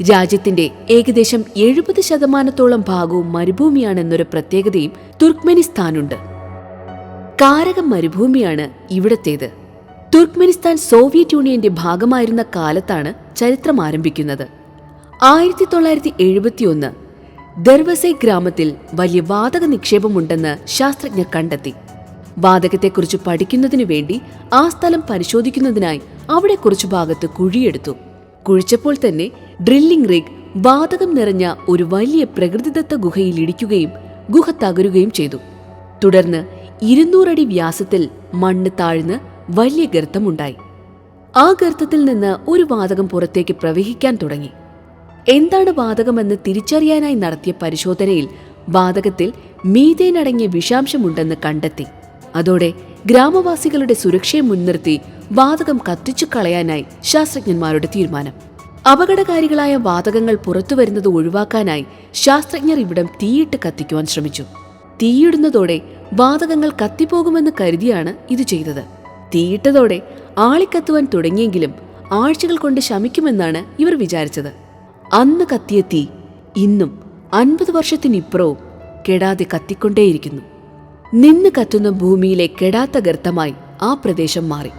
രാജ്യത്തിന്റെ ഏകദേശം 70% ഭാഗവും മരുഭൂമിയാണെന്നൊരു പ്രത്യേകതയും തുർക്ക്മെനിസ്ഥാനുണ്ട്. കാരകം മരുഭൂമിയാണ് ഇവിടത്തേത്. തുർക്ക്മെനിസ്ഥാൻ സോവിയറ്റ് യൂണിയന്റെ ഭാഗമായിരുന്ന കാലത്താണ് ചരിത്രം ആരംഭിക്കുന്നത്. 1971 ദർവസെ ഗ്രാമത്തിൽ വലിയ വാതക നിക്ഷേപമുണ്ടെന്ന് ശാസ്ത്രജ്ഞർ കണ്ടെത്തി. വാതകത്തെക്കുറിച്ച് പഠിക്കുന്നതിനു വേണ്ടി ആ സ്ഥലം പരിശോധിക്കുന്നതിനായി അവിടെ കുറച്ചു ഭാഗത്ത് കുഴിയെടുത്തു. കുഴിച്ചപ്പോൾ തന്നെ ഡ്രില്ലിംഗ് റിഗ് വാതകം നിറഞ്ഞ ഒരു വലിയ പ്രകൃതിദത്ത ഗുഹയിൽ ഇടിക്കുകയും ഗുഹ തകരുകയും ചെയ്തു. തുടർന്ന് 200 അടി വ്യാസത്തിൽ മണ്ണ് താഴ്ന്ന് വലിയ ഗർത്തമുണ്ടായി. ആ ഗർത്തത്തിൽ നിന്ന് ഒരു വാതകം പുറത്തേക്ക് പ്രവഹിക്കാൻ തുടങ്ങി. എന്താണ് വാതകമെന്ന് തിരിച്ചറിയാനായി നടത്തിയ പരിശോധനയിൽ വാതകത്തിൽ മീഥേൻ അടങ്ങിയ വിഷാംശമുണ്ടെന്ന് കണ്ടെത്തി. അതോടെ ഗ്രാമവാസികളുടെ സുരക്ഷയെ മുൻനിർത്തി വാതകം കത്തിച്ചു കളയാനായി ശാസ്ത്രജ്ഞന്മാരുടെ തീരുമാനം. അപകടകാരികളായ വാതകങ്ങൾ പുറത്തുവരുന്നത് ഒഴിവാക്കാനായി ശാസ്ത്രജ്ഞർ ഇവിടം തീയിട്ട് കത്തിക്കുവാൻ ശ്രമിച്ചു. തീയിടുന്നതോടെ വാതകങ്ങൾ കത്തിപ്പോകുമെന്ന് കരുതിയാണ് ഇത് ചെയ്തത്. തീയിട്ടതോടെ ആളിക്കത്തുവാൻ തുടങ്ങിയെങ്കിലും ആഴ്ചകൾ കൊണ്ട് ശമിക്കുമെന്നാണ് ഇവർ വിചാരിച്ചത്. അന്ന് കത്തിയ തീ ഇന്നും 50 വർഷത്തിനിപ്പുറവും കെടാതെ കത്തിക്കൊണ്ടേയിരിക്കുന്നു. നിന്ന് കത്തുന്ന ഭൂമിയിലെ കെടാത്ത ഗർത്തമായി ആ പ്രദേശം മാറി.